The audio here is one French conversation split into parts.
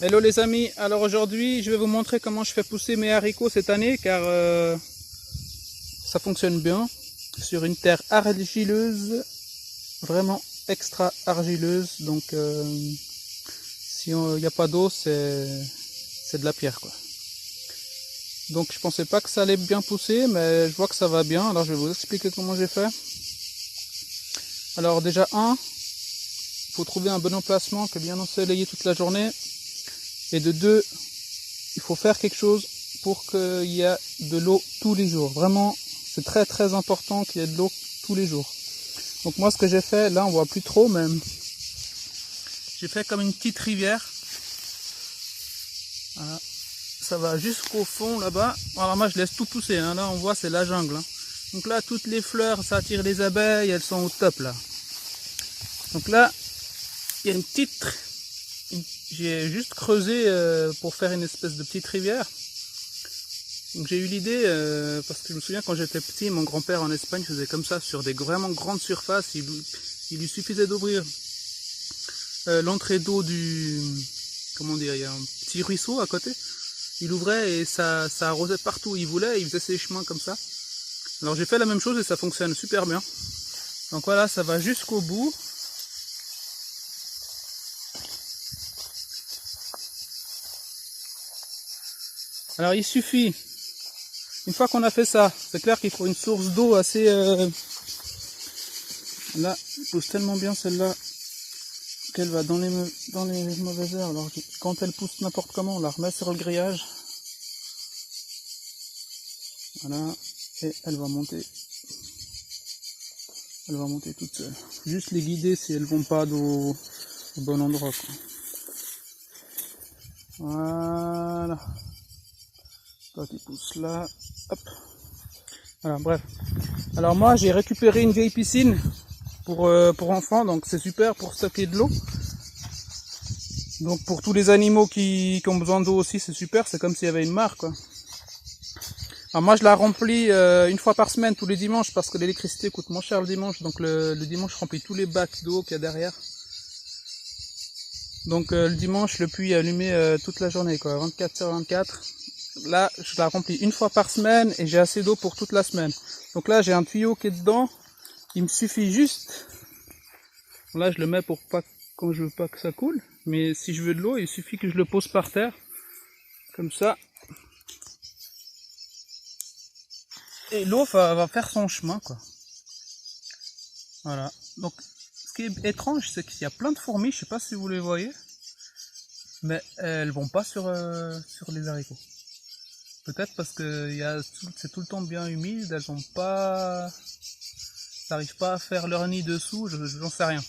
Hello les amis, alors aujourd'hui je vais vous montrer comment je fais pousser mes haricots cette année car ça fonctionne bien sur une terre argileuse, vraiment extra argileuse, donc si il n'y a pas d'eau c'est de la pierre quoi. Donc je pensais pas que ça allait bien pousser mais je vois que ça va bien, alors je vais vous expliquer comment j'ai fait. Alors déjà il faut trouver un bon emplacement qui est bien ensoleillé toute la journée. Et de deux, il faut faire quelque chose pour qu'il y ait de l'eau tous les jours. Vraiment, c'est très très important qu'il y ait de l'eau tous les jours. Donc moi ce que j'ai fait, là on voit plus trop même. J'ai fait comme une petite rivière. Voilà. Ça va jusqu'au fond là-bas. Alors moi je laisse tout pousser, hein. Là on voit c'est la jungle. Hein. Donc là toutes les fleurs, ça attire les abeilles, elles sont au top là. Donc là, il y a une petite... J'ai juste creusé pour faire une espèce de petite rivière. Donc j'ai eu l'idée, parce que je me souviens quand j'étais petit, mon grand-père en Espagne faisait comme ça, sur des vraiment grandes surfaces. Il lui suffisait d'ouvrir l'entrée d'eau du... Comment dire, il y a un petit ruisseau à côté. Il ouvrait et ça arrosait partout où il voulait, il faisait ses chemins comme ça. Alors j'ai fait la même chose et ça fonctionne super bien. Donc voilà, ça va jusqu'au bout. Alors il suffit, une fois qu'on a fait ça, c'est clair qu'il faut une source d'eau assez... Là, elle pousse tellement bien celle-là qu'elle va dans les mauvaises herbes. Alors quand elle pousse n'importe comment, on la remet sur le grillage. Voilà, et elle va monter. Elle va monter toute seule. Juste les guider si elles vont pas au bon endroit, quoi. Voilà. Toi tu pousses là, hop. Voilà, bref. Alors moi j'ai récupéré une vieille piscine pour enfants, donc c'est super pour stocker de l'eau. Donc pour tous les animaux qui ont besoin d'eau aussi c'est super, c'est comme s'il y avait une mare quoi. Alors moi je la remplis une fois par semaine tous les dimanches parce que l'électricité coûte moins cher le dimanche, donc le dimanche je remplis tous les bacs d'eau qu'il y a derrière. Donc le dimanche le puits est allumé toute la journée quoi, 24h24. Là, je la remplis une fois par semaine et j'ai assez d'eau pour toute la semaine. Donc là, j'ai un tuyau qui est dedans. Il me suffit juste. Là, je le mets pour pas quand je veux pas que ça coule. Mais si je veux de l'eau, il suffit que je le pose par terre. Comme ça. Et l'eau va faire son chemin, quoi. Voilà. Donc, ce qui est étrange, c'est qu'il y a plein de fourmis. Je sais pas si vous les voyez. Mais elles vont pas sur les haricots. Peut-être parce que c'est tout le temps bien humide, elles ont pas... n'arrivent pas à faire leur nid dessous, j'en sais rien.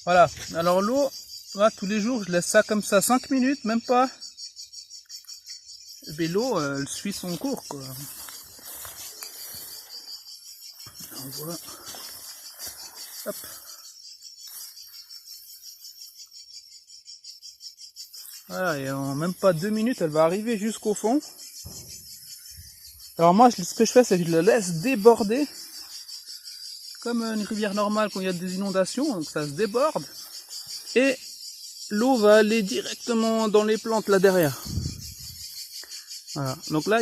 Voilà, alors l'eau, là, tous les jours, je laisse ça comme ça, 5 minutes, même pas. Et l'eau, elle suit son cours, quoi. On voit. Hop. Voilà, et en même pas 2 minutes, elle va arriver jusqu'au fond. Alors moi, ce que je fais, c'est que je le laisse déborder. Comme une rivière normale quand il y a des inondations, donc ça se déborde. Et l'eau va aller directement dans les plantes là derrière. Voilà. Donc là,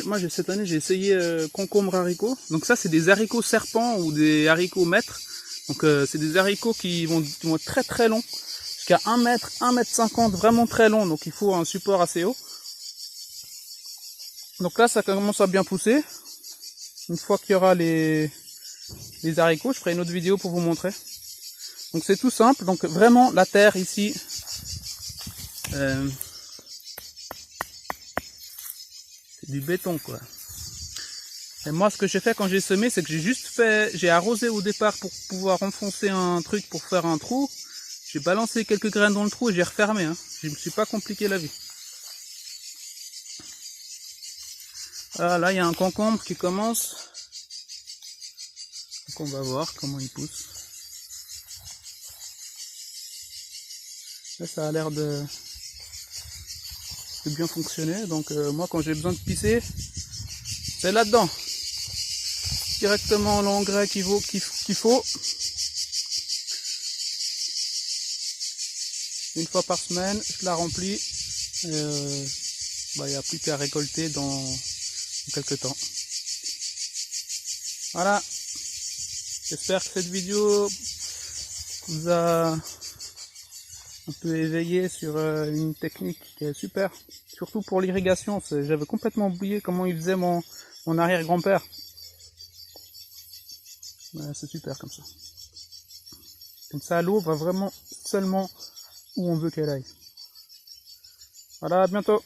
moi cette année j'ai essayé concombre haricot. Donc ça c'est des haricots serpents ou des haricots maîtres. Donc c'est des haricots qui vont être très très longs. Jusqu'à 1 mètre, 1,50 m, vraiment très long. Donc il faut un support assez haut. Donc là ça commence à bien pousser. Une fois qu'il y aura les haricots, je ferai une autre vidéo pour vous montrer. Donc c'est tout simple, donc vraiment la terre ici, c'est du béton quoi. Et moi ce que j'ai fait quand j'ai semé, c'est que j'ai arrosé au départ pour pouvoir enfoncer un truc pour faire un trou. J'ai balancé quelques graines dans le trou et j'ai refermé, hein. Je me suis pas compliqué la vie. Ah, là il y a un concombre qui commence. Donc on va voir comment il pousse. Là, ça a l'air de bien fonctionner. Donc moi quand j'ai besoin de pisser, c'est là-dedans. Directement l'engrais qu'il faut. une fois par semaine, je la remplis. Il n'y a plus qu'à récolter dans quelques temps. Voilà. J'espère que cette vidéo vous a un peu éveillé sur une technique qui est super. Surtout pour l'irrigation. J'avais complètement oublié comment il faisait mon arrière-grand-père. C'est super comme ça. Comme ça, l'eau va vraiment seulement où on veut qu'elle aille. Voilà, à bientôt.